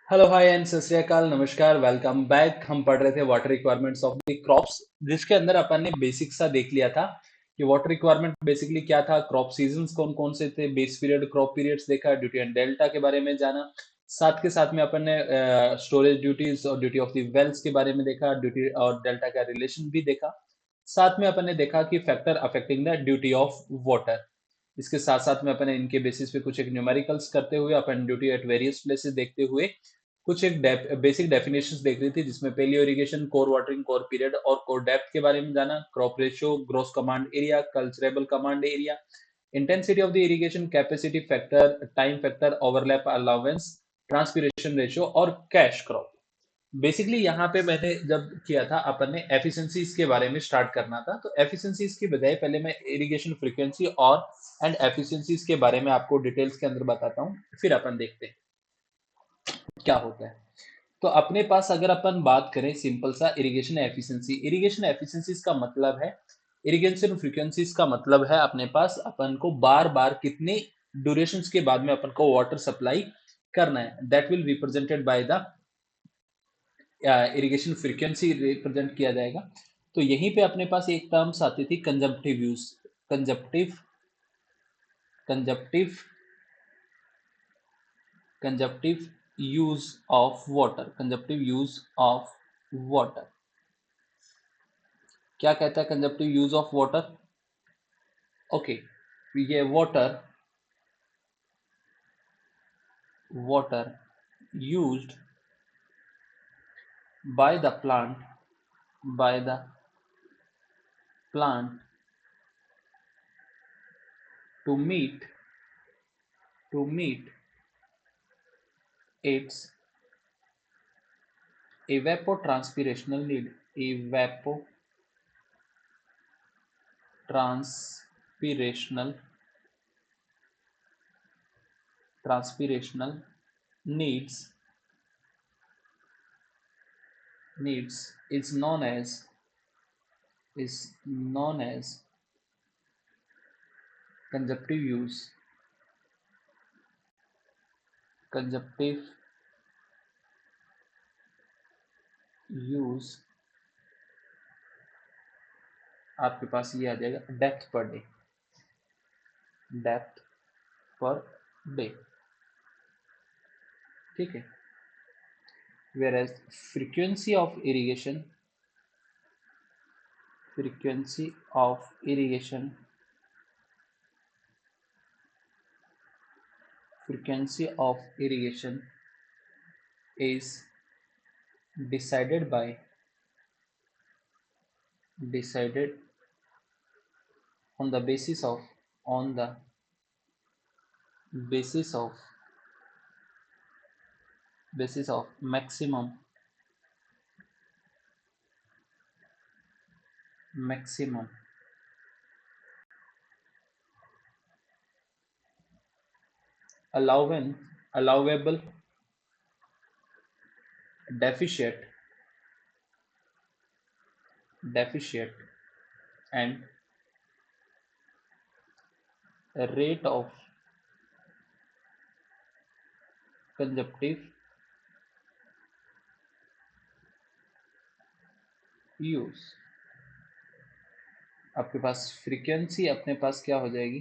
Hello hi and सत श्री अकाल नमस्कार वेलकम बैक। हम पढ़ रहे थे water requirements of the crops, जिसके अंदर अपन ने बेसिक सा देख लिया था कि वाटर रिक्वायरमेंट बेसिकली क्या था, क्रॉप सीजन्स कौन कौन से थे, बेस पीरियड क्रॉप पीरियड्स देखा, ड्यूटी एंड डेल्टा के बारे में जाना। साथ के साथ में अपन ने स्टोरेज ड्यूटीज और ड्यूटी ऑफ द वेल्स के बारे में देखा, ड्यूटी और डेल्टा का रिलेशन भी देखा। साथ में अपन ने देखा कि factor affecting the duty of water. इसके साथ साथ में अपन इनके बेसिस पे कुछ एक न्यूमेरिकल्स करते हुए अपन ड्यूटी एट वेरियस प्लेसेस देखते हुए कुछ एक बेसिक डेफिनेशंस देख रही थी, जिसमें पहली irrigation, kor watering, kor period और कोर डेप्थ के बारे में जाना, crop ratio, gross command area, culturable command area, intensity of the irrigation, capacity factor, time factor, overlap allowance, transpiration ratio और कैश क्रॉप। बेसिकली यहाँ पे मैंने जब किया था अपन ने एफिशिएंसीज के बारे में स्टार्ट करना था, तो एफिशिएंसीज की बजाय पहले मैं इरिगेशन फ्रीक्वेंसी और एंड एफिशिएंसीज के बारे में आपको डिटेल्स के अंदर बताता हूँ, फिर अपन देखते हैं क्या होता है। तो अपने पास अगर अपन बात करें सिंपल सा इरिगेशन एफिशिएंसीज का मतलब है, इरिगेशन फ्रीक्वेंसीज का मतलब है अपने पास अपन को बार बार कितने ड्यूरेशन के बाद में अपन को वाटर सप्लाई करना है, that will represented by the irrigation frequency represent किया जाएगा। तो यहीं पे अपने पास एक टर्म्स आती थी consumptive use, consumptive consumptive consumptive use of water, consumptive use of water. क्या कहता है consumptive use of water? Okay, ये water water used by the plant by the plant to meet to meet its evapotranspirational need, evapotranspirational transpirational needs is known as conjunctive use, conjunctive use। आपके पास ये आ जाएगा depth per day, depth per day, ठीक है। whereas frequency of irrigation frequency of irrigation frequency of irrigation is decided by decided on the basis of maximum allowable deficit and rate of conjunctive use। आपके पास frequency अपने पास क्या हो जाएगी,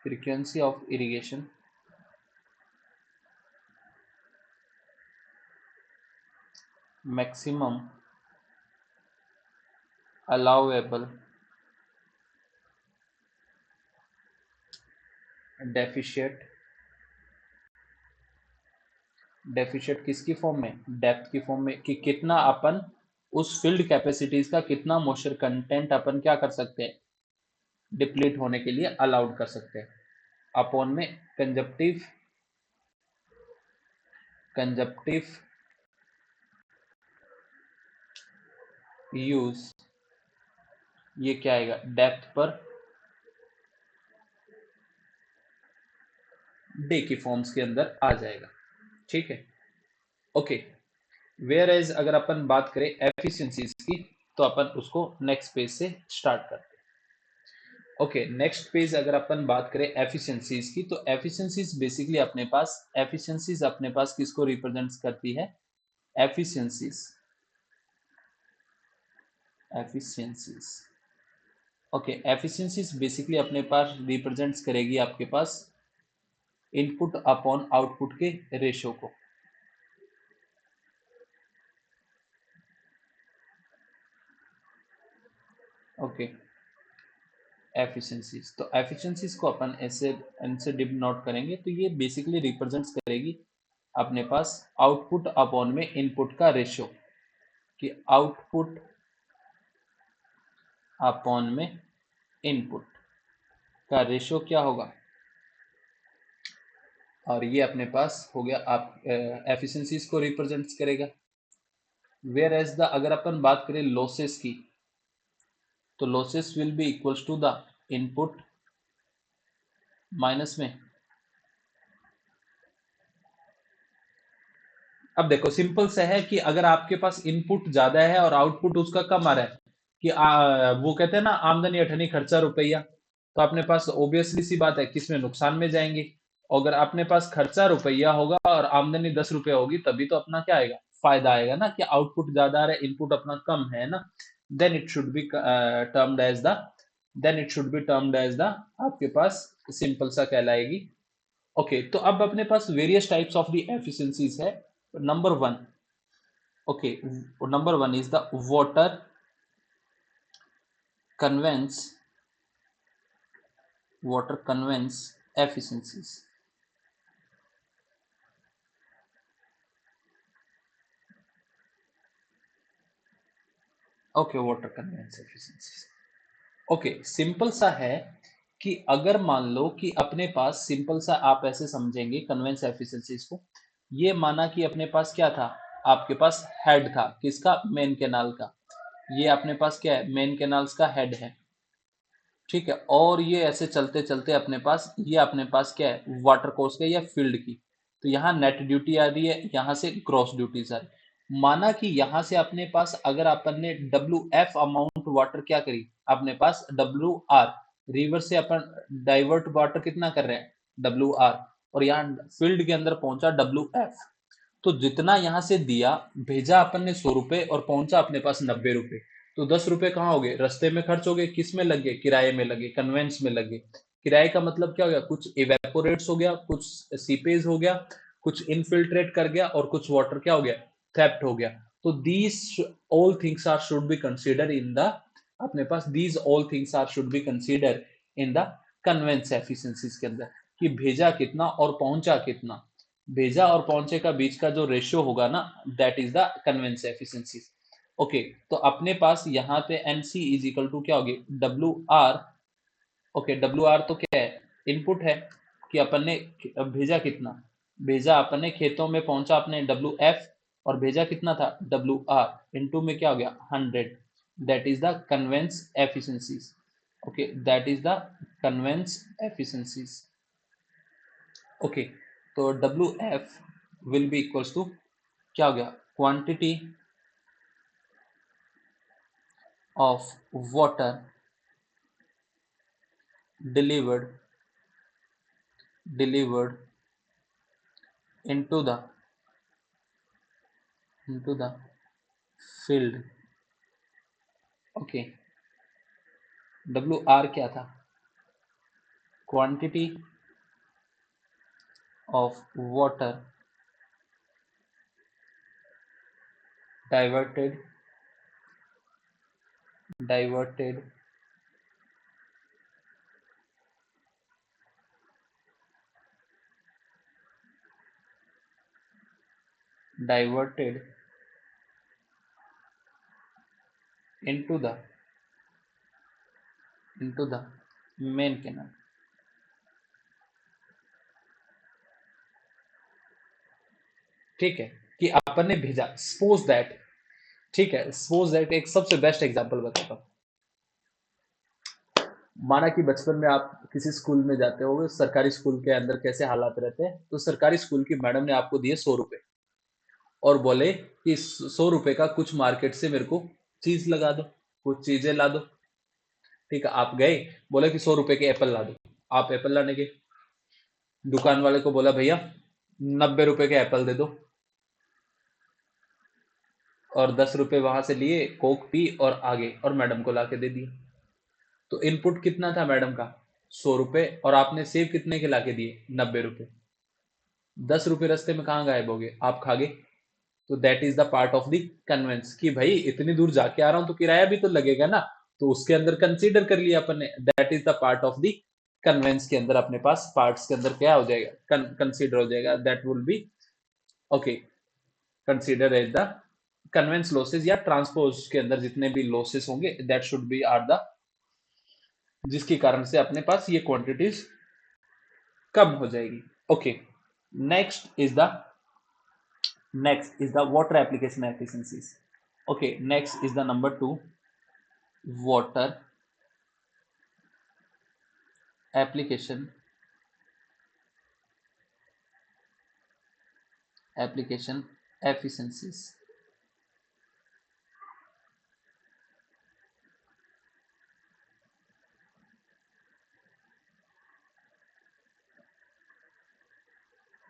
frequency of irrigation maximum allowable deficit, deficit किसकी form में, depth की form में, कि कितना अपन उस फील्ड कैपेसिटीज का कितना मॉइस्चर कंटेंट अपन क्या कर सकते हैं, डिप्लीट होने के लिए अलाउड कर सकते हैं, अपॉन में कंजप्टिव कंजप्टिव यूज, ये क्या आएगा, डेप्थ पर डे की फॉर्म्स के अंदर आ जाएगा, ठीक है। ओके, वेयर एज अगर अपन बात करें एफिशिएंसीज की, तो अपन उसको नेक्स्ट पेज से स्टार्ट करते हैं। ओके, नेक्स्ट पेज अगर अपन बात करें एफिशिएंसीज की, तो एफिशिएंसीज बेसिकली अपने पास, एफिशिएंसीज अपने पास किसको रिप्रेजेंट्स करती है? Efficiencies, efficiencies. Okay, efficiencies basically अपने पास रिप्रेजेंट्स करेगी आपके पास इनपुट अपॉन आउटपुट के रेशो को। ओके, एफिशिएंसीज, तो एफिशिएंसीज को अपन ऐसे इनसे डिनोट करेंगे, तो ये बेसिकली रिप्रेजेंट्स करेगी अपने पास आउटपुट अपॉन में इनपुट का रेशो, कि आउटपुट अपॉन में इनपुट का रेशो क्या होगा, और ये अपने पास हो गया आप एफिशिएंसीज को रिप्रेजेंट्स करेगा। वेयर एज द अगर अपन बात करें लॉसेस की, तो losses will be equals to the input minus में, अब देखो सिंपल सा है कि अगर आपके पास इनपुट ज्यादा है और आउटपुट उसका कम आ रहा है, कि वो कहते हैं ना आमदनी अठनी खर्चा रुपया, तो अपने पास ऑब्वियसली सी बात है किसमें नुकसान में जाएंगे। अगर अपने पास खर्चा रुपया होगा और आमदनी 10 रुपया होगी, तभी तो अपना क्या आएगा, फायदा आएगा ना, कि आउटपुट ज्यादा आ रहा है इनपुट अपना कम है ना। Then it should be termed as the then it should be termed as the आपके पास सिंपल सा कहलाएगी। ओके, तो अब अपने पास various types of the efficiencies है। Number one, okay, number one is the water conveys water conveys efficiencies। Okay, water conveyance efficiencies. Okay, simple सा है कि अगर मान लो कि अपने पास सिंपल सा आप ऐसे समझेंगे कन्वेंस एफिशिएंसीज को, ये माना कि अपने पास क्या था, आपके पास हेड था किसका, मेन कैनाल का, ये अपने पास क्या है, मेन कैनाल्स का हेड है, ठीक है, और ये ऐसे चलते चलते अपने पास ये अपने पास क्या है, वाटर कोर्स का या फील्ड की, तो यहाँ नेट ड्यूटी आ रही है, यहाँ से ग्रॉस ड्यूटी आ रही है। माना कि यहाँ से अपने पास अगर अपन ने WF अमाउंट वाटर क्या करी, अपने पास WR, रिवर से अपन डाइवर्ट वाटर कितना कर रहे हैं, WR, और यहाँ फील्ड के अंदर पहुंचा WF, तो जितना यहाँ से दिया, भेजा अपन ने 100 रुपए और पहुंचा अपने पास 90 रुपए, तो 10 रुपए कहाँ हो गए, रास्ते में खर्च हो गए, किस में लगे, किराए में लगे, कन्वेंस में लगे। किराए का मतलब क्या हो गया, कुछ इवेपोरेट्स हो गया, कुछ सीपेज हो गया, कुछ इनफिल्ट्रेट कर गया, और कुछ वाटर क्या हो गया, थेफ्ट हो गया। तो these all things are should be consider in the अपने पास these all things are should be consider in the conveyance efficiencies के अंदर, कि भेजा कितना और पहुंचा कितना, भेजा और पहुंचे का बीच का जो रेशियो होगा ना, that is the convince efficiency. Okay, तो अपने पास यहाँ पे एनसी इज इक्वल टू क्या होगी, WR। ओके, WR तो क्या है, इनपुट है, कि अपन ने भेजा कितना, भेजा अपन ने खेतों में पहुंचा अपने WF, और भेजा कितना था, WR, इनटू में क्या हो गया, 100, that is the conveyance efficiencies. Okay, that is the conveyance efficiencies. Okay, तो WF will be equals to क्या हो गया, quantity of water delivered delivered into the field। Okay, WR क्या था, quantity of water diverted diverted diverted into the main canal। ठीक है, कि अपन ने भेजा, सपोज दैट, ठीक है, सपोज दैट एक सबसे बेस्ट एग्जांपल बताता हूँ। माना कि बचपन में आप किसी स्कूल में जाते होगे, सरकारी स्कूल के अंदर कैसे हालात रहते हैं, तो सरकारी स्कूल की मैडम ने आपको दिए 100 रुपए, और बोले कि 100 रुपए का कुछ मार्केट से मेरे को चीज लगा दो, कुछ चीजें ला दो, ठीक है, आप गए, बोला कि 100 रुपए के एप्पल ला दो, आप एप्पल लाने के, दुकान वाले को बोला भैया 90 रुपए के एप्पल दे दो, और 10 रुपए वहां से लिए, कोक पी और आगे, और मैडम को लाके दे दिया। तो इनपुट कितना था मैडम का? 100 रुपए, और आपने सेव कितने के लाके दिए? 90 रुपए। 10 रुपए रास्ते में कहाँ गायब हो गए? आप खा गए। तो that is the part of the conveyance, कि भाई इतनी दूर जाके आ रहा हूं तो किराया भी तो लगेगा ना, तो उसके अंदर कंसीडर कर लिया अपन ने, that is the part of the conveyance के अंदर अपने पास पार्ट्स के अंदर क्या हो जाएगा? कंसीडर हो जाएगा, that will be okay, consider as the conveyance losses, या ट्रांसपोज के अंदर जितने भी लॉसेस होंगे that should be are the, जिसके कारण से अपने पास ये क्वांटिटीज कम हो जाएगी। Okay, next is the water application efficiencies. Okay, next is the number 2, water application efficiencies.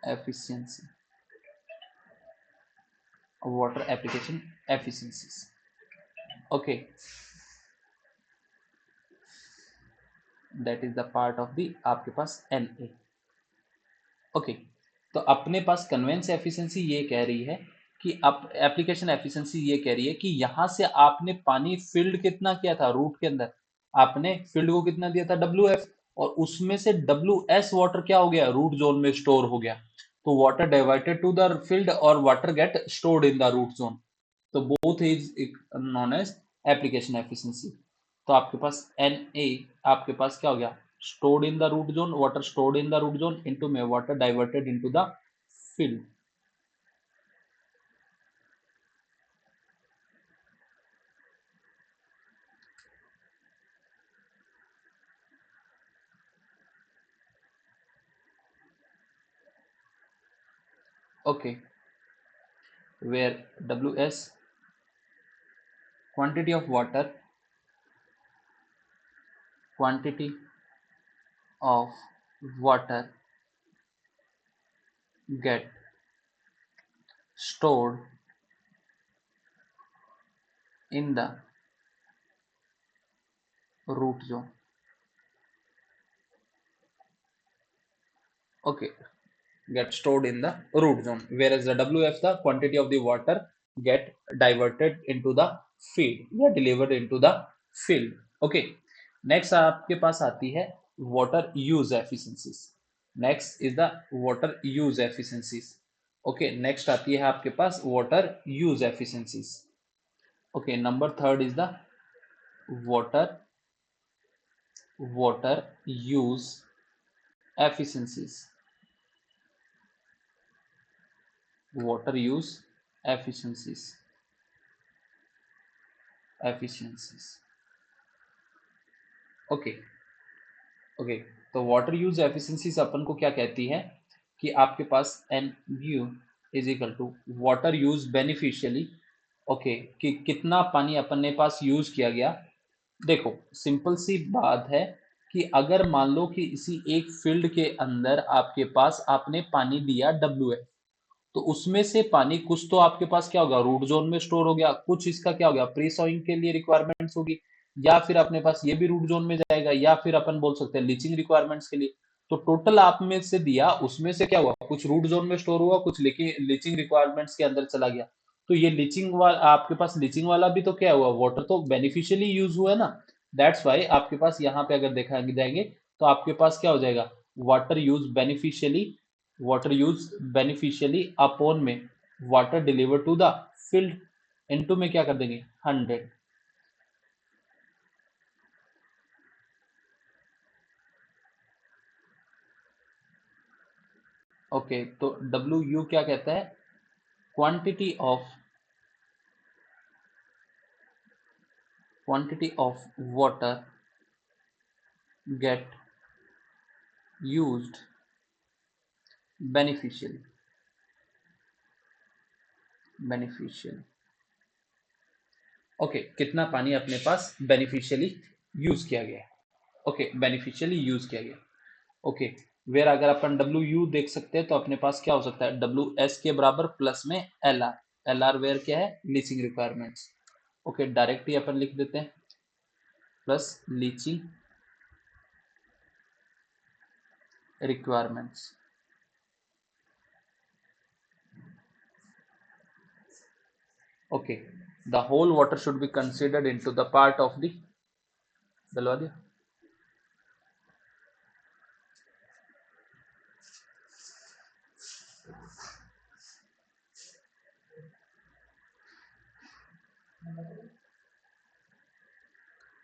Efficiency, water application efficiencies. Okay, that is the part of the आपके पास NA. Okay, तो अपने पास कन्वेंस एफिशिएंसी ये कह रही है कि आप एप्लीकेशन एफिशिएंसी ये कह रही है कि यहां से आपने पानी फील्ड कितना किया था रूट के अंदर, आपने फील्ड को कितना दिया था? WF, और उसमें से WS वाटर क्या हो गया? रूट जोन में स्टोर हो गया। तो water diverted to the field और water get stored in the root zone, तो both is known as application efficiency. तो आपके पास Na आपके पास क्या हो गया? stored in the root zone, water stored in the root zone into में water diverted into the field. Okay, where WS quantity of water get stored in the root zone. Okay, get stored in the root zone, whereas the WF, the quantity of the water get diverted into the field या delivered into the field. Okay, next आपके पास आती है water use efficiencies. Next is the water use efficiencies. Okay, next आती है आपके पास water use efficiencies. Okay, number 3rd is the water use efficiencies. Water use efficiencies. Okay, okay, तो water use efficiencies अपन को क्या कहती है कि आपके पास N U is equal to water use beneficially. Okay, कि कितना पानी अपन ने पास यूज किया गया। देखो सिंपल सी बात है कि अगर मान लो कि इसी एक फील्ड के अंदर आपके पास आपने पानी दिया WF, तो उसमें से पानी कुछ तो आपके पास क्या होगा? रूट जोन में स्टोर हो गया, कुछ इसका क्या हो गया? प्री सॉइंग के लिए रिक्वायरमेंट्स होगी, या फिर अपने पास ये भी रूट जोन में जाएगा, या फिर अपन बोल सकते हैं लीचिंग रिक्वायरमेंट्स के लिए। तो टोटल आप में से दिया, उसमें से क्या हुआ? कुछ रूट जोन में स्टोर हुआ, कुछ लीचिंग रिक्वायरमेंट्स के अंदर चला गया। तो ये लीचिंग वाला आपके पास, लीचिंग वाला भी तो क्या हुआ? वाटर तो बेनिफिशियली यूज हुआ है ना। दैट्स वाई आपके पास यहाँ पे अगर देखा जाएंगे तो आपके पास क्या हो जाएगा? Water use beneficially, water use beneficially upon में water delivered to the field into में क्या कर देंगे? 100। ओके, तो WU क्या कहता है? Quantity of water get used beneficially. Okay, कितना पानी अपने पास बेनिफिशियली यूज किया गया है, ओके, बेनिफिशियली यूज किया गया, ओके। वेयर अगर अपन डब्ल्यू यू देख सकते हैं तो अपने पास क्या हो सकता है, डब्ल्यू एस के बराबर प्लस में L R, L R where क्या है, लीचिंग रिक्वायरमेंट्स, ओके, डायरेक्ट ही अपन लिख देते हैं plus leaching requirements, okay. The whole water should be considered into the part of the, डलवा दिया,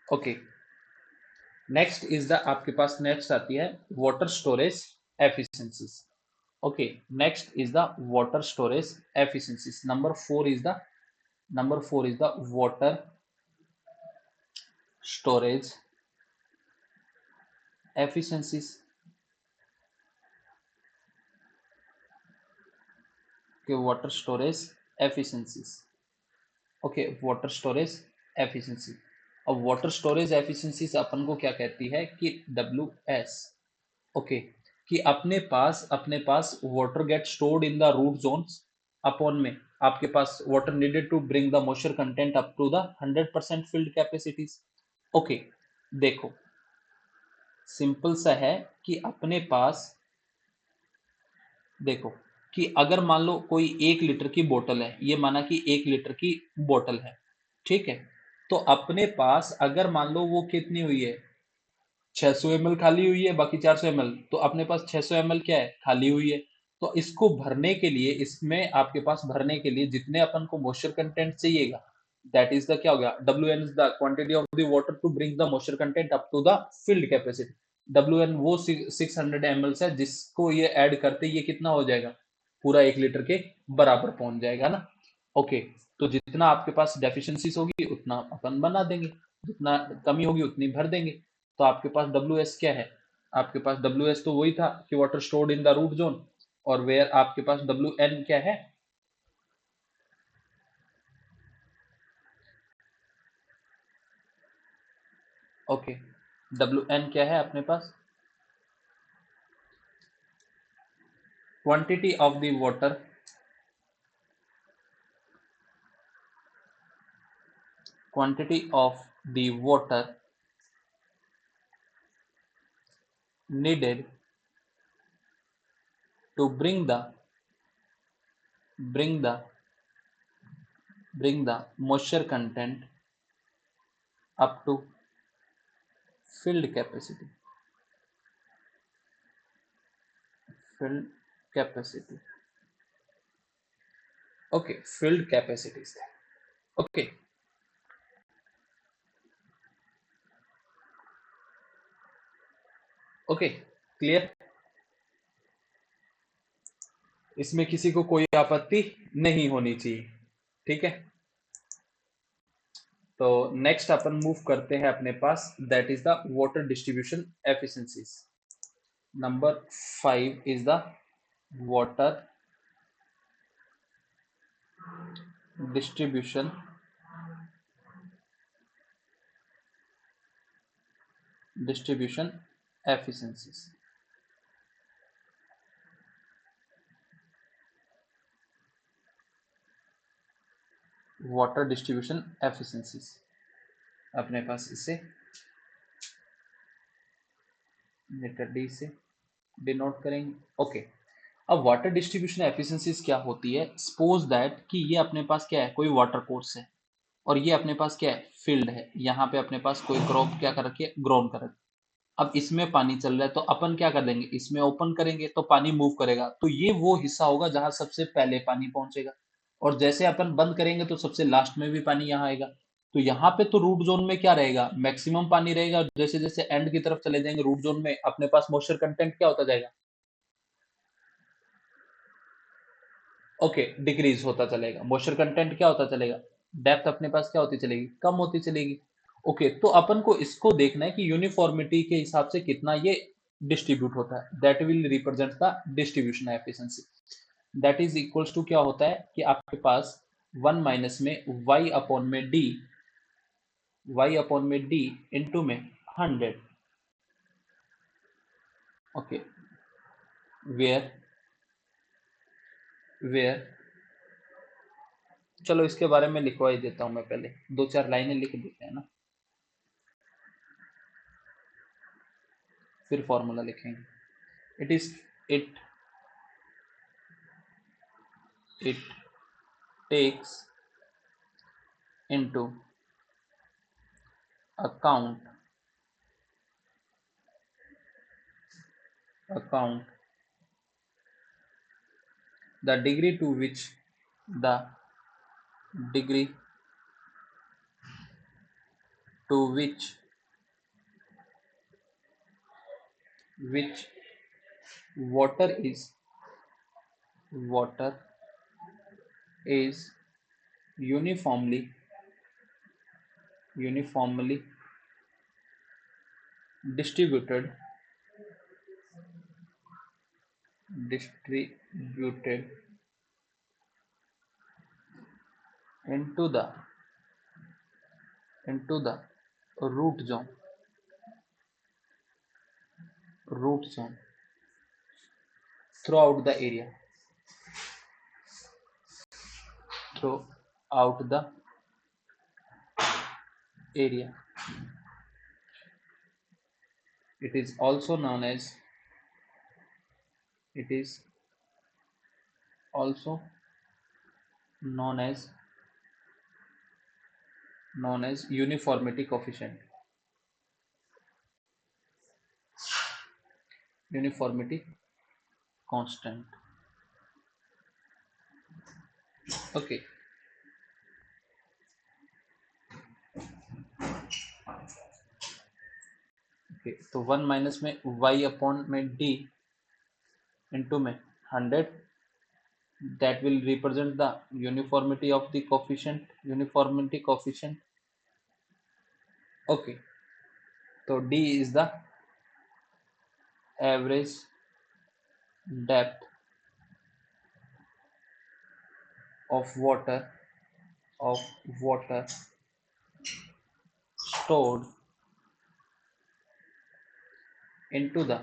ओके। नेक्स्ट इज द, आपके पास नेक्स्ट आती है water storage efficiencies, okay. Next is the water storage efficiencies, number 4 is the water storage efficiencies, okay, water storage efficiencies, okay, water storage efficiency। अब water storage efficiencies अपन को क्या कहती है कि डब्ल्यू एस, ओके, कि अपने पास water get stored in the root zones upon में, आपके पास water needed to bring the moisture content up to the 100% field capacities, okay. देखो सिंपल सा है कि अपने पास, देखो कि अगर मान लो कोई 1 लीटर की बोतल है, ये माना कि 1 लीटर की बोतल है, ठीक है, तो अपने पास अगर मान लो वो कितनी हुई है, 600 ml खाली हुई है, बाकी 400 ml, तो अपने पास 600 ml क्या है, खाली हुई है। तो इसको भरने के लिए, इसमें आपके पास भरने के लिए जितने अपन को मॉइस्चर कंटेंट चाहिएगा, दैट इज द क्या हो गया, W N is the quantity of the water to bring the moisture content up to the field capacity. W N वो 600 ml है, जिसको ये ऐड करते ये कितना हो जाएगा, पूरा 1 लीटर के बराबर पहुंच जाएगा ना, ओके। तो जितना आपके पास डेफिशिएंसीज होगी उतना अपन बना देंगे, जितना कमी होगी उतनी भर देंगे। तो आपके पास डब्ल्यू एस क्या है, आपके पास डब्ल्यू एस तो वही था कि water stored in the root zone, और वेयर आपके पास डब्ल्यू एन क्या है, ओके, डब्ल्यू एन क्या है अपने पास, quantity of the water, quantity of the water needed to bring the bring the moisture content up to filled capacity, filled capacity, okay, filled capacity is there, okay, okay, clear. इसमें किसी को कोई आपत्ति नहीं होनी चाहिए, ठीक है। तो नेक्स्ट अपन मूव करते हैं अपने पास, that is the water distribution efficiencies. Number 5 is the water distribution efficiencies, water distribution efficiencies, अपने पास इसे लेटर डी से डिनोट करेंगे, ओके। अब वाटर डिस्ट्रीब्यूशन एफिशिएंसीज क्या होती है, सपोज दैट कि ये अपने पास क्या है, कोई वाटर कोर्स है, और ये अपने पास क्या है, फील्ड है, यहाँ पे अपने पास कोई क्रॉप क्या कर रखी है, ग्रोन कर रखी है। अब इसमें पानी चल रहा है तो अपन क्या कर देंगे, इसमें ओपन करेंगे तो पानी मूव करेगा, तो ये वो हिस्सा होगा जहां सबसे पहले पानी पहुंचेगा, और जैसे अपन बंद करेंगे तो सबसे लास्ट में भी पानी यहाँ आएगा। तो यहाँ पे तो रूट जोन में क्या रहेगा, मैक्सिमम पानी रहेगा, जैसे जैसे एंड की तरफ चले जाएंगे रूट जोन में, अपने पास मॉइस्चर कंटेंट क्या होता जाएगा, ओके, डिक्रीज होता चलेगा, मॉइस्चर कंटेंट क्या होता चलेगा, डेप्थ अपने पास क्या होती चलेगी, कम होती चलेगी, ओके। तो अपन को इसको देखना है कि यूनिफॉर्मिटी के हिसाब से कितना ये डिस्ट्रीब्यूट होता है, that will represent the distribution efficiency. That is equals to क्या होता है कि आपके पास 1 माइनस में y अपॉन में डी, y अपॉन में d इंटू में 100. ओके, वेयर वेयर चलो इसके बारे में लिखवा ही देता हूं मैं, पहले दो चार लाइनें लिख देते हैं ना, फिर फॉर्मूला लिखेंगे. It is it it takes into account account the degree to which the degree to which water is uniformly distributed distributed into the root zone throughout the area. It is also known as uniformity coefficient. Uniformity constant. Okay. Okay, तो 1 minus में y upon में d into में 100, that will represent the uniformity of the coefficient. Okay, तो d is the average depth of water stored into the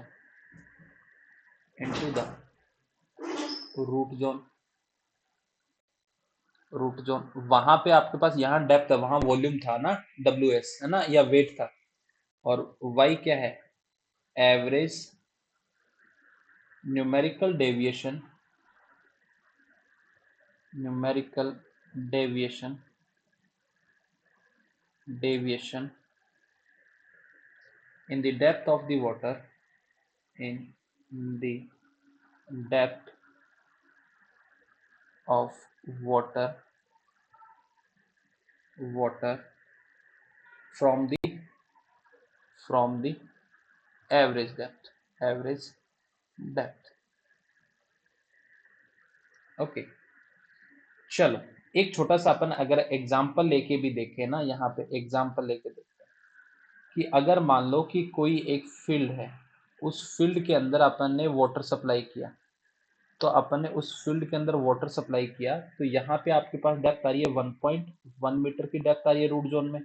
root zone. वहां पे आपके पास यहाँ depth है, वहां वॉल्यूम था ना, WS है ना, या वेट था, और y क्या है, average numerical deviation in the depth of the water from the average depth. Okay, चलो एक छोटा सा अपन अगर एग्जाम्पल लेके भी देखें ना, यहाँ पे एग्जाम्पल लेके देखते हैं कि अगर मान लो कि कोई एक फील्ड है, उस फील्ड के अंदर अपन ने वाटर सप्लाई किया, तो अपन ने उस फील्ड के अंदर वाटर सप्लाई किया, तो यहाँ पे आपके पास डेप्थ आ रही है 1.1 मीटर की डेप्थ आ रही है रूट जोन में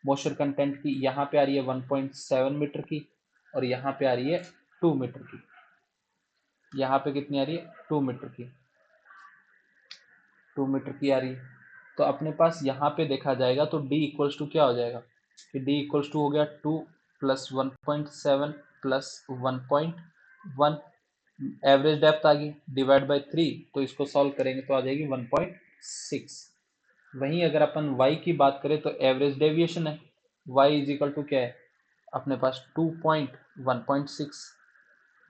मॉइस्चर कंटेंट की, यहाँ पे आ रही है 1.7 मीटर की, और यहाँ पे आ रही है 2 मीटर की. यहाँ पे कितनी आ रही है, 2 मीटर की, 2 मीटर की आ रही है. तो अपने पास यहाँ पे देखा जाएगा तो d इक्वल्स टू क्या हो जाएगा कि d इक्वल्स टू हो गया 2 प्लस 1.7 प्लस 1.1, एवरेज डेप्थ आ गई, डिवाइड बाई 3, तो इसको सॉल्व करेंगे तो आ जाएगी 1.6. वहीं अगर अपन y की बात करें तो एवरेज डेविएशन है, y इज इक्वल टू क्या है अपने पास 2.1.6,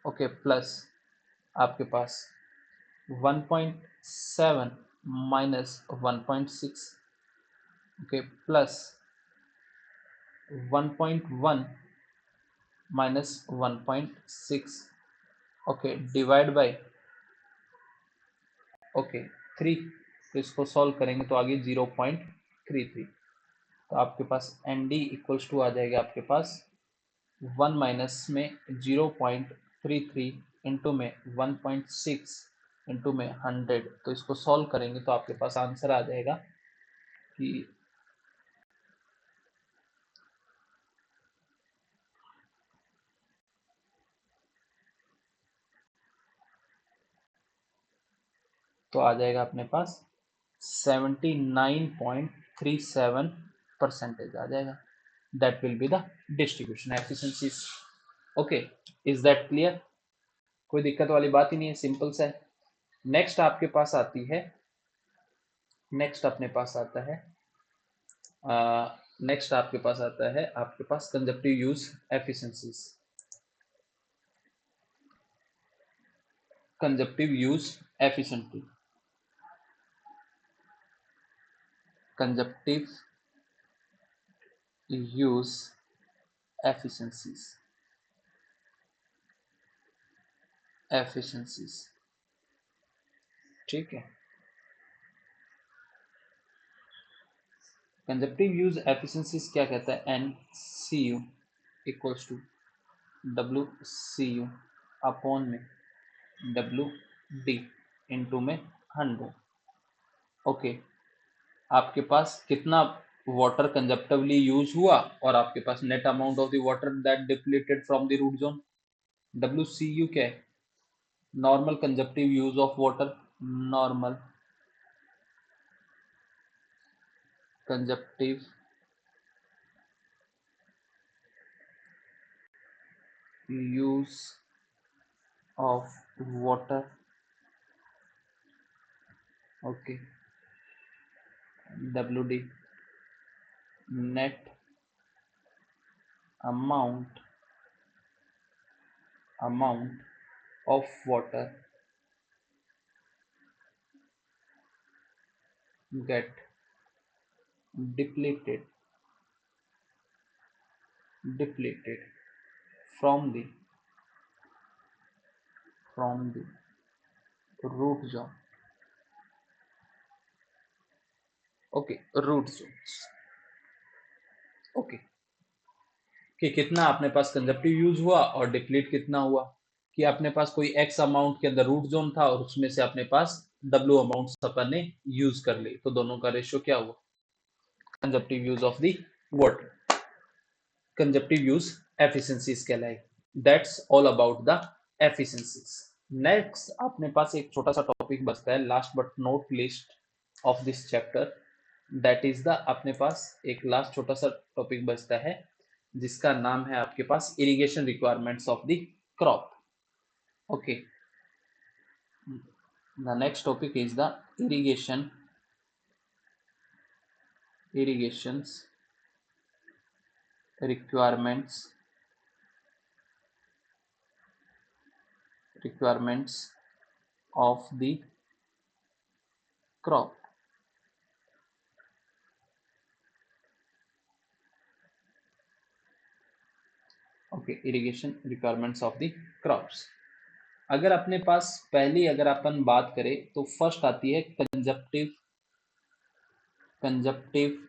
ओके, प्लस आपके पास 1.7 minus 1.6, okay, plus 1.1 minus 1.6, okay, divide by, okay, 3, तो इसको सॉल्व करेंगे तो आगे 0.33. तो आपके पास एन डी इक्वल्स टू आ जाएगा आपके पास 1 माइनस में 0.33 इंटू में 1.6 इंटू में 100. तो इसको सॉल्व करेंगे तो आपके पास आंसर आ जाएगा कि तो आ जाएगा अपने पास 79.37% आ जाएगा. That will be the distribution efficiencies. Okay, is that clear? कोई दिक्कत वाली बात ही नहीं है, सिंपल सा है. नेक्स्ट आपके पास आती है, नेक्स्ट अपने पास आता है, नेक्स्ट आपके पास आता है आपके पास consumptive use efficiencies. Consumptive use efficiency, consumptive use efficiencies, efficiencies. ठीक है. कंजप्टिव यूज एफिशिएंसीज क्या कहता है? NCU equals to WCU upon में WD इनटू में 100. ओके, आपके पास कितना वाटर कंजप्टिवली यूज हुआ और आपके पास net amount of the water that depleted from the root zone. WCU क्या है? Normal consumptive use of water, normal consumptive use of water. Okay, WD net amount of water get depleted from the root zone. Okay, root zones. Okay, कि कितना अपने पास consumptive use हुआ और deplete कितना हुआ, कि अपने पास कोई एक्स अमाउंट के अंदर रूट जोन था और उसमें से अपने पास W अमाउंट अपन ने यूज कर ली, तो दोनों का रेशियो क्या हुआ? Consumptive use of the water, consumptive use efficiencies कहलाए. That's all about the efficiencies. Next अपने पास एक छोटा सा टॉपिक बचता है, last but not least of this chapter, that is the, अपने पास एक लास्ट छोटा सा टॉपिक बचता है जिसका नाम है आपके पास irrigation requirements of the crop. Okay, the next topic is the irrigations requirements of the crop. Okay, irrigation requirements of the crops. अगर अपने पास पहली अगर अपन बात करें तो फर्स्ट आती है कंजप्टिव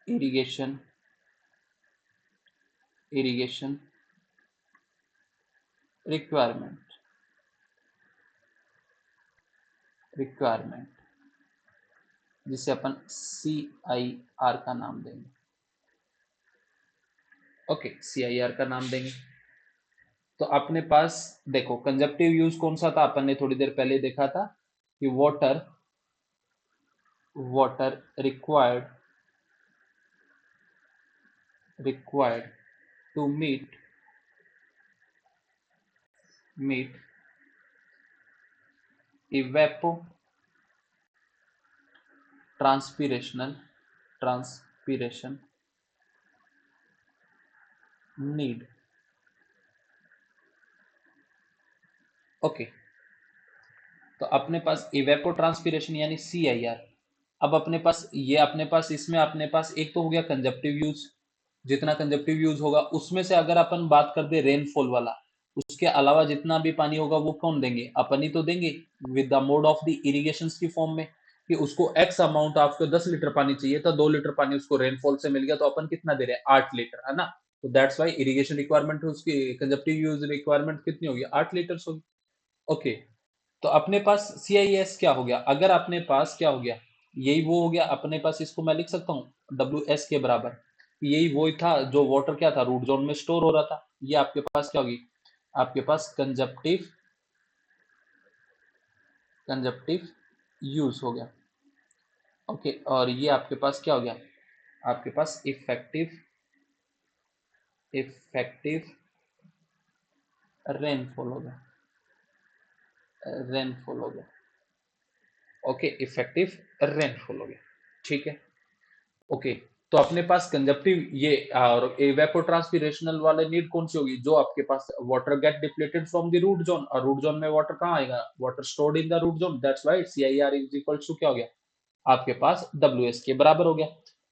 इरिगेशन रिक्वायरमेंट, जिसे अपन CIR का नाम देंगे. ओके, CIR का नाम देंगे. तो अपने पास देखो कंजप्टिव यूज कौन सा था, अपन ने थोड़ी देर पहले देखा था कि water required to meet evapotranspiration need. Okay, तो अपने पास इवेपोट्रांसपिरेशन यानी CIR. अब अपने पास ये अपने पास इसमें अपने पास एक तो हो गया कंजप्टिव यूज, जितना कंजप्टिव यूज होगा उसमें से अगर अपन बात कर दे रेनफॉल वाला, उसके अलावा जितना भी पानी होगा वो कौन देंगे? अपन ही तो देंगे with the mode of the irrigation की फॉर्म में, कि उसको एक्स अमाउंट, आपको 10 लीटर पानी चाहिए था, 2 लीटर पानी उसको रेनफॉल से मिल गया, तो अपन कितना दे रहे हैं? 8 लीटर, है ना. तो दैट्स वाई इरिगेशन रिक्वायरमेंट उसकी कंजप्टिव यूज रिक्वायरमेंट कितनी होगी? 8 लीटर होगी. ओके, तो अपने पास CIS क्या हो गया? अगर अपने पास क्या हो गया, यही वो हो गया अपने पास, इसको मैं लिख सकता हूँ WS के बराबर. यही वो था जो वाटर क्या था, रूट जोन में स्टोर हो रहा था. ये आपके पास क्या होगी? आपके पास कंजप्टिव कंजप्टिव यूज हो गया। ओके, और ये आपके पास क्या हो गया, आपके पास इफेक्टिव इफेक्टिव रेनफॉल हो गया, रेनफॉल हो गया। ओके, इफेक्टिव रेनफॉल हो गया, ठीक है। ओके, तो अपने पास कंजप्टिव ये और एवेपोट्रांसपिरेशनल वाले नीड कौन सी होगी, जो आपके पास water get depleted from the root zone, और रूट जोन में वाटर कहाँ आएगा, water stored in the root zone, that's why CIR is equal to क्या हो गया, आपके पास WS के बराबर हो गया।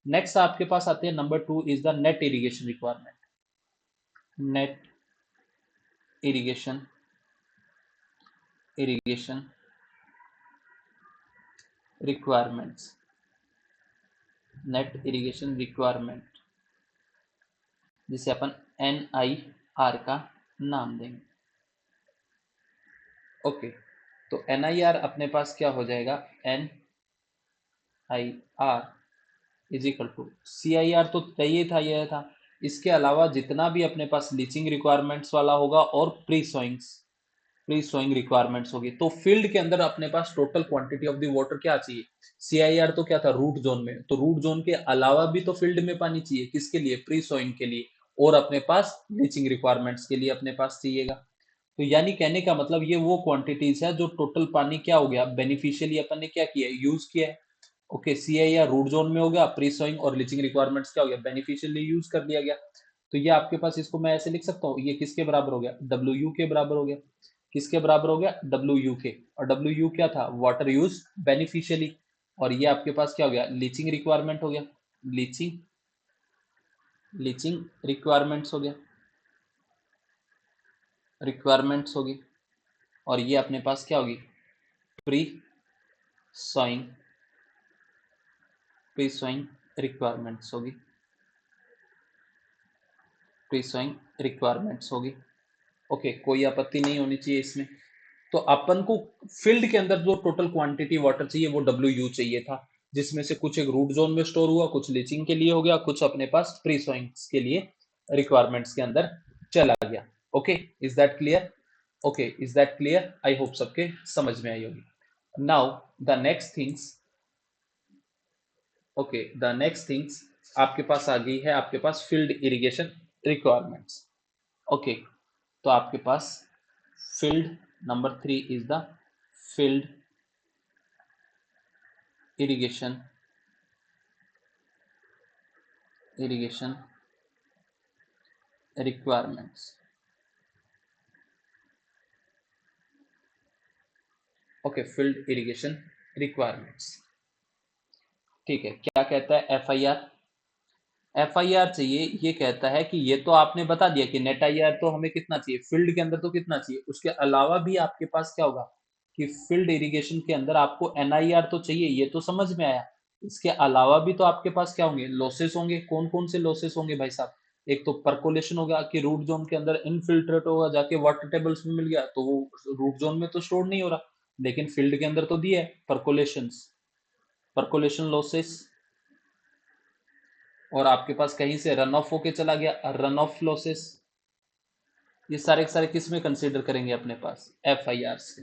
नेक्स्ट आपके पास आते हैं number 2 is the net irrigation requirement. Net irrigation irrigation requirements, net irrigation requirement, जिसे अपन NIR का नाम देंगे। ओके, तो NIR अपने पास क्या हो जाएगा, NIR is equal to CIR, तो चाहिए था, यह था। इसके अलावा जितना भी अपने पास लीचिंग रिक्वायरमेंट्स वाला होगा और प्री सोइंग रिक्वायरमेंट्स होगी, तो फील्ड के अंदर अपने पास total quantity of the water क्या चाहिए, CIR तो क्या था रूट जोन में, तो रूट जोन के अलावा भी तो फील्ड में पानी चाहिए, किसके लिए, प्री सोइंग के लिए, और अपने पास लीचिंग रिक्वायरमेंट्स के लिए अपने पास चाहिएगा। तो यानी कहने का मतलब ये वो क्वांटिटीज है जो टोटल पानी क्या हो गया, बेनिफिशियली अपन ने क्या किया, यूज किया है। ओके, CIR रूट जोन में हो गया, प्री सोइंग और लीचिंग रिक्वायरमेंट्स क्या हो गया, बेनिफिशियली यूज कर लिया गया। तो ये आपके पास, इसको मैं ऐसे लिख सकता हूँ, ये किसके बराबर हो गया, WU के बराबर हो गया। किसके बराबर हो गया, WU के, और WU क्या था, वाटर यूज बेनिफिशियली, और ये आपके पास क्या हो गया, लीचिंग रिक्वायरमेंट हो गया, लीचिंग लीचिंग रिक्वायरमेंट्स हो गया, रिक्वायरमेंट्स होगी, और ये अपने पास क्या होगी, pre sowing pre sowing requirements होगी, प्री सोइंग रिक्वायरमेंट्स होगी। ओके, कोई आपत्ति नहीं होनी चाहिए इसमें। तो अपन को फील्ड के अंदर जो टोटल क्वांटिटी वाटर चाहिए वो WU चाहिए था, जिसमें से कुछ एक रूट जोन में स्टोर हुआ, कुछ लीचिंग के लिए हो गया, कुछ अपने पास प्री सोइंग्स के लिए रिक्वायरमेंट्स के अंदर चला गया। Okay, is that clear, okay is that clear, I hope सबके समझ में आई होगी। Now the next things, okay the next things आपके पास आ गई है, आपके पास फील्ड इरिगेशन रिक्वायरमेंट्स। ओके, तो आपके पास field number 3 is the field irrigation requirements. Okay, field irrigation requirements, ठीक है। क्या कहता है FIR चाहिए, ये कहता है कि ये तो आपने बता दिया कि नेट IR तो हमें कितना चाहिए, फील्ड के अंदर तो कितना चाहिए, उसके अलावा भी आपके पास क्या होगा कि फील्ड इरिगेशन के अंदर आपको NIR तो चाहिए, ये तो समझ में आया। इसके अलावा भी तो आपके पास क्या होंगे, लॉसेस होंगे। कौन कौन से लॉसेस होंगे भाई साहब, एक तो परकोलेशन होगा कि रूट जोन के अंदर इनफिल्ट्रेट होगा, जाके वाटर टेबल्स में मिल गया, तो वो रूट जोन में तो स्टोर नहीं हो रहा, लेकिन फील्ड के अंदर तो दिया है परकोलेशन लॉसेस। और आपके पास कहीं से रन ऑफ होके चला गया, रन ऑफ लॉसेस। ये सारे के सारे किस में कंसीडर करेंगे अपने पास, FIR से।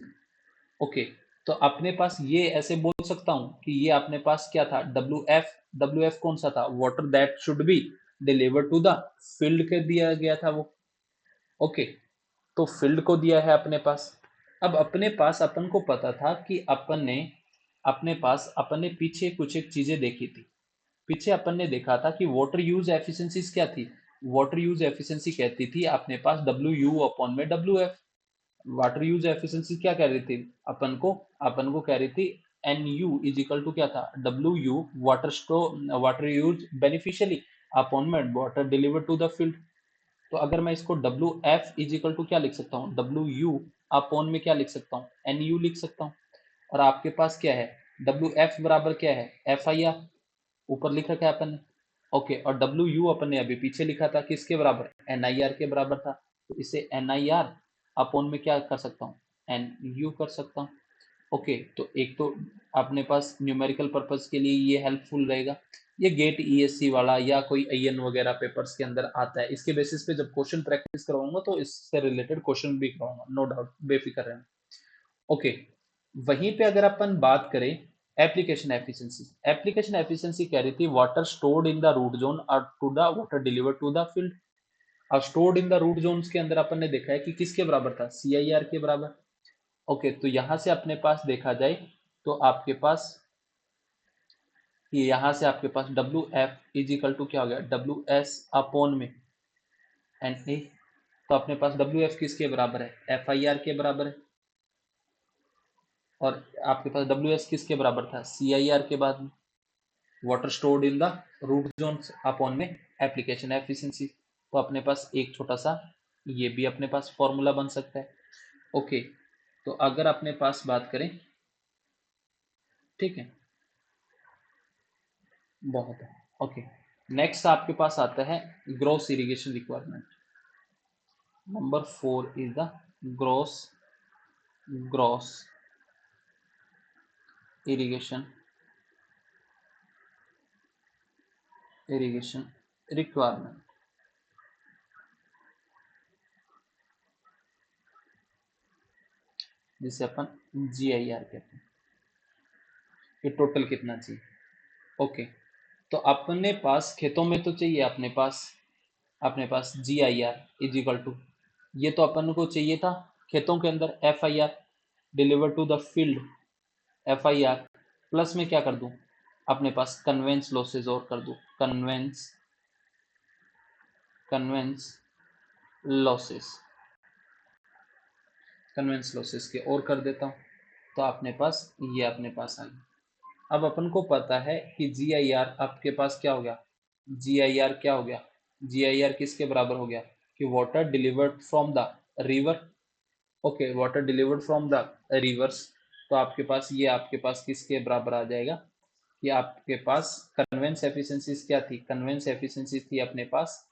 ओके, तो अपने पास ये ऐसे बोल सकता हूं कि ये अपने पास क्या था, WF कौन सा था, water that should be deliver to the field के दिया गया था वो। ओके, तो फील्ड को दिया है अपने पास। अब अपने पास अपन को पता था कि अपन ने पीछे कुछ एक चीजें देखी थी। पीछे अपन ने देखा था कि वाटर यूज एफिशिएंसीज क्या थी, वाटर यूज एफिशिएंसी कहती थी अपने पास WU अपॉन में WF। वाटर यूज एफिशिएंसी क्या कह रही थी अपन को कह रही थी NU इज इक्वल टू क्या था, WU water use beneficially upon में water deliver to the field. तो अगर मैं इसको WF इज इक्वल टू क्या लिख सकता हूँ, WU अपॉन में क्या लिख सकता हूँ, NU लिख सकता हूँ। और आपके पास क्या है, WF बराबर क्या है, FIR, ऊपर लिख रखा है अपन ने। ओके, और WU अपन ने अभी पीछे लिखा था किसके बराबर, NIR के बराबर था, तो इसे NIR अपॉन में क्या कर सकता हूँ, NU कर सकता हूँ। ओके, तो एक तो अपने पास न्यूमेरिकल पर्पस के लिए ये हेल्पफुल रहेगा। ये गेट ESC वाला या कोई IN वगैरह पेपर्स के अंदर आता है, इसके बेसिस पे जब क्वेश्चन प्रैक्टिस करवाऊंगा तो इससे रिलेटेड क्वेश्चन भी करवाऊंगा, नो डाउट, बेफिक्र रहना। ओके, वहीं पे अगर अपन बात करें एप्लीकेशन एफिशिएंसी कह रही थी water stored in the root zone और to the water deliver to the field. अब stored in the root zones के अंदर अपन ने देखा है कि किसके बराबर था, CIR के बराबर। ओके, तो यहां से अपने पास देखा जाए तो आपके पास ये यहां से आपके पास WF इज इक्वल टू क्या हो गया, WS अपॉन में NA। तो अपने पास WF किसके बराबर है, FIR के बराबर है। और आपके पास WS किसके बराबर था, CIR के बाद में water stored in the root zone upon में एप्लीकेशन एफिशिएंसी। तो अपने पास एक छोटा सा ये भी अपने पास फॉर्मूला बन सकता है। ओके, तो अगर अपने पास बात करें, ठीक है, बहुत है। ओके, नेक्स्ट आपके पास आता है gross irrigation requirement. Number 4 is the gross irrigation requirement, जिसे अपन GIR कहते हैं कि टोटल कितना चाहिए। ओके, तो अपने पास खेतों में तो चाहिए अपने पास GIR इज इक्वल टू, ये तो अपन को चाहिए था खेतों के अंदर FIR deliver to the field, FIR plus में क्या कर दूं, अपने पास कन्वेंस लॉसेज और कर दूं, कन्वेंस लॉसेस कन्वेंस लॉसेस के और कर देता हूं। तो अपने पास ये अपने पास आ गया। अब अपन को पता है कि GIR आपके पास क्या हो गया, GIR क्या हो गया, GIR किसके बराबर हो गया कि water delivered from the river. Okay, water delivered from the reverse. तो आपके पास किसके बराबर आ जाएगा कि आपके पास कन्वेंस एफिशिएंसीज क्या थी, कन्वेंस एफिशिएंसीज थी अपने पास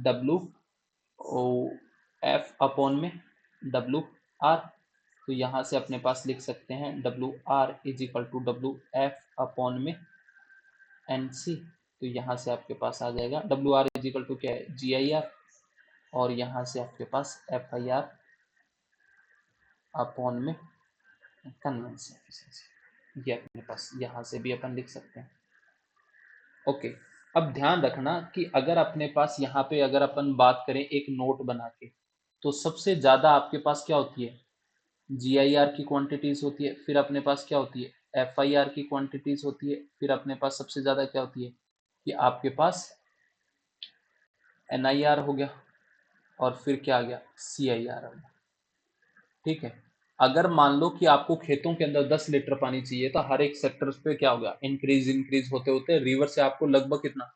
WF अपॉन में WR। तो यहाँ से अपने पास लिख सकते हैं WR is equal to WF upon में NC। तो यहाँ से आपके पास आ जाएगा WR इज इक्वल टू क्या है, GIR, और यहाँ से आपके पास FIR अपॉन में कन्वेंस एफिशिएंसी। ये अपने पास यहाँ से भी अपन लिख सकते हैं। ओके, अब ध्यान रखना कि अगर अपने पास यहाँ पे अगर अपन बात करें एक नोट बना के, तो सबसे ज्यादा आपके पास क्या होती है, GIR की क्वांटिटीज होती है, फिर अपने पास क्या होती है, FIR की क्वांटिटीज होती है, फिर अपने पास सबसे ज्यादा क्या होती है कि आपके पास NIR हो गया, और फिर क्या आ गया, CIR हो गया। ठीक है, अगर मान लो कि आपको खेतों के अंदर 10 लीटर पानी चाहिए, तो हर एक सेक्टर पे क्या होगा, इंक्रीज होते होते रिवर से आपको लगभग कितना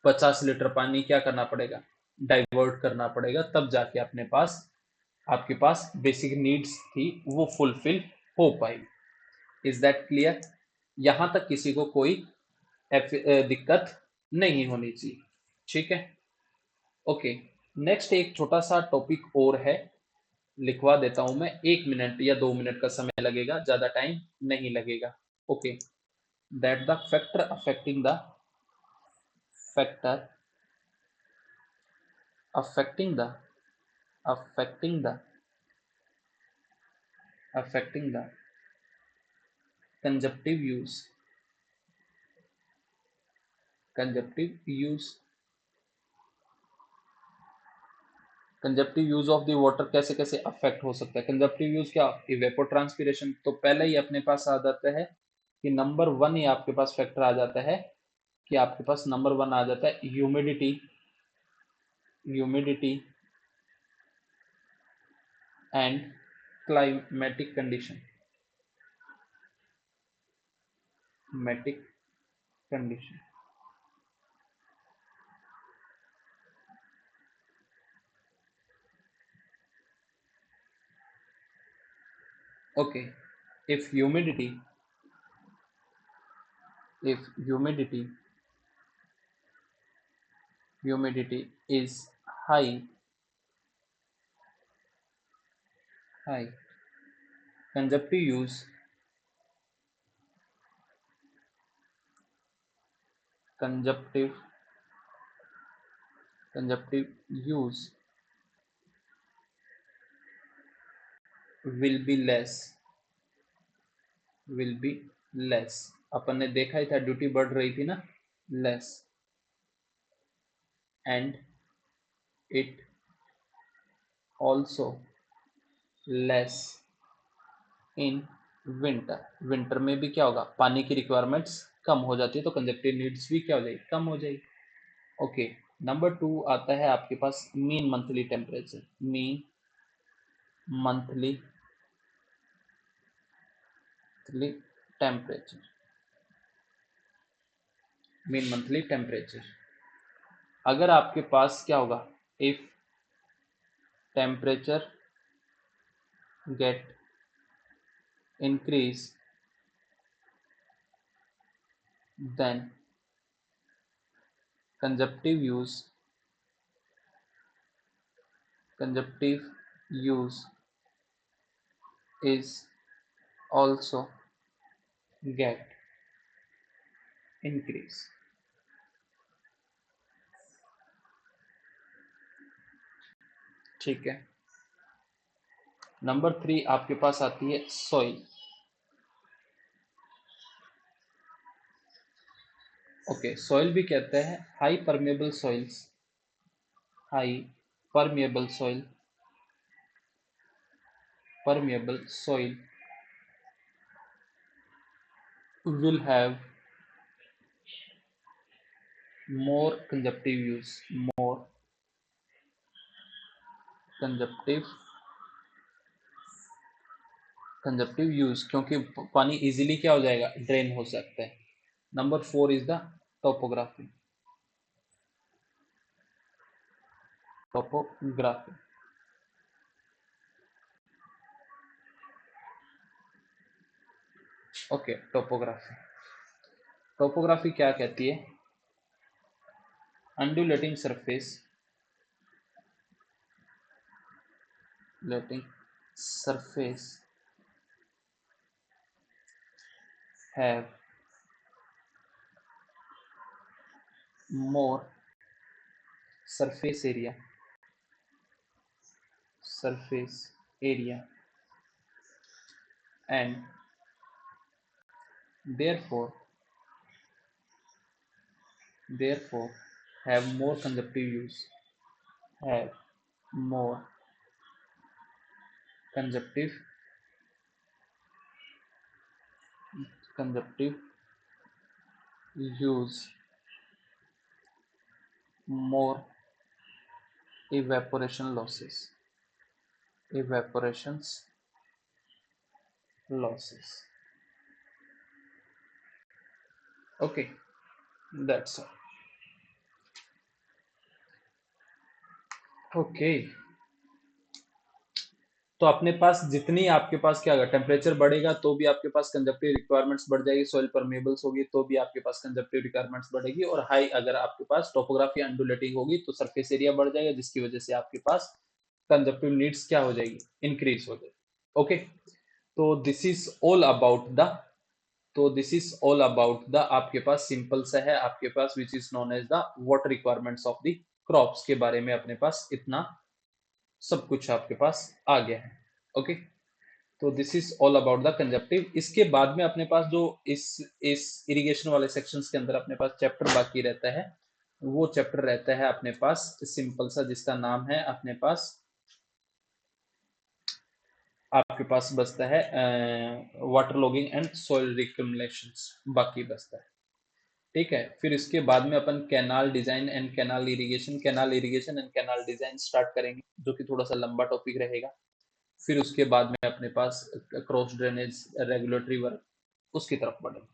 50 लीटर पानी क्या करना पड़ेगा, डाइवर्ट करना पड़ेगा, तब जाके अपने पास आपके पास बेसिक नीड्स थी वो फुलफिल हो पाई। इज दैट क्लियर, यहां तक किसी को कोई दिक्कत नहीं होनी चाहिए। ठीक है, ओके, नेक्स्ट एक छोटा सा टॉपिक और है, लिखवा देता हूं मैं, 1 मिनट या 2 मिनट का समय लगेगा, ज्यादा टाइम नहीं लगेगा। Okay, that the factor affecting the affecting the affecting the conjunctive use conjunctive use consumptive use of the water कैसे कैसे अफेक्ट हो सकता है। कंजप्टिव यूज क्या, इवेपोट्रांसपिरेशन। तो पहले ही अपने पास आ जाता है कि नंबर 1 ही आपके पास फैक्टर आ जाता है कि आपके पास नंबर 1 आ जाता है humidity and climatic condition matic condition. Okay, if humidity if humidity is high high conjunctive use conjunctive conjunctive use will be less will be less. अपन ने देखा ही था ड्यूटी बढ़ रही थी ना, less, and it also less in winter. Winter में भी क्या होगा, पानी की रिक्वायरमेंट्स कम हो जाती है, तो कंजप्टिव नीड्स भी क्या हो जाएगी, कम हो जाएगी। ओके, नंबर 2 आता है आपके पास mean monthly temperature. Mean monthly temperature, mean monthly temperature. अगर आपके पास क्या होगा, if temperature get increase then conjunctive use is also get increase। ठीक है। नंबर 3 आपके पास आती है सॉइल। ओके, सॉइल भी कहते हैं high permeable soils. High permeable soil, permeable soil will have more conjunctive use, more conjunctive use, क्योंकि पानी इजीली क्या हो जाएगा, ड्रेन हो सकता है। Number 4 is the topography. Topography, okay, topography. Topography क्या कहती है, undulating surface, undulating surface have more surface area, and therefore have more conjunctive use, have more conjunctive use, more evaporation losses, okay, that's all। Okay, तो अपने पास जितनी आपके पास क्या होगा, टेम्परेचर बढ़ेगा तो भी आपके पास कंजप्टिव रिक्वायरमेंट्स बढ़ जाएगी, सॉइल परमेबल्स होगी तो भी आपके पास कंजप्टिव रिक्वायरमेंट्स बढ़ेगी, और हाई अगर आपके पास टोपोग्राफी अंडुलेटिंग होगी तो सरफेस एरिया बढ़ जाएगा, जिसकी वजह से आपके पास कंजप्टिव नीड्स क्या हो जाएगी, इंक्रीज हो जाएगी। ओके, तो this is all about the आपके पास सिंपल सा है आपके पास which is known as the water requirements of the crops के बारे में अपने पास इतना सब कुछ आपके पास आ गया है। ओके, तो this is all about the consumptive. इसके बाद में अपने पास जो इस इरिगेशन वाले सेक्शंस के अंदर अपने पास चैप्टर बाकी रहता है, वो चैप्टर रहता है अपने पास सिंपल सा, जिसका नाम है अपने पास, आपके पास बचता है water logging and soil reclamations, बाकी बचता है। ठीक है, फिर इसके बाद में अपन canal design and canal irrigation and canal design start करेंगे, जो कि थोड़ा सा लंबा टॉपिक रहेगा। फिर उसके बाद में अपने पास क्रॉस ड्रेनेज, रेगुलेटरी वर्क, उसकी तरफ बढ़ेंगे।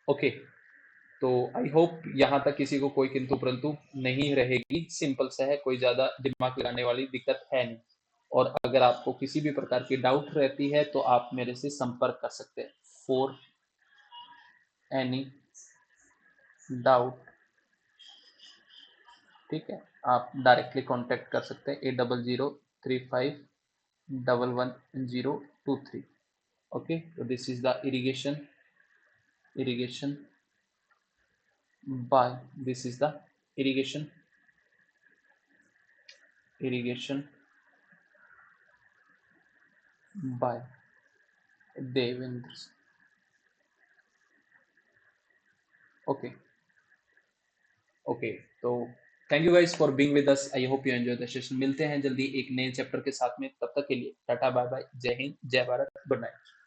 ओके, तो आई होप यहाँ तक किसी को कोई किंतु परंतु नहीं रहेगी, सिंपल सा है, कोई ज्यादा दिमाग लगाने वाली दिक्कत है नहीं। और अगर आपको किसी भी प्रकार की डाउट रहती है तो आप मेरे से संपर्क कर सकते हैं। फॉर एनी डाउट, ठीक है, आप डायरेक्टली कांटेक्ट कर सकते हैं 8035111023। ओके, तो this is the irrigation by this is the irrigation by Devendra okay, okay. तो thank you guys for being with us. I hope you enjoy the session. मिलते हैं जल्दी एक नए चैप्टर के साथ में। तब तक के लिए टाटा बाय बाय, जय हिंद, जय भारत, गुड नाइट।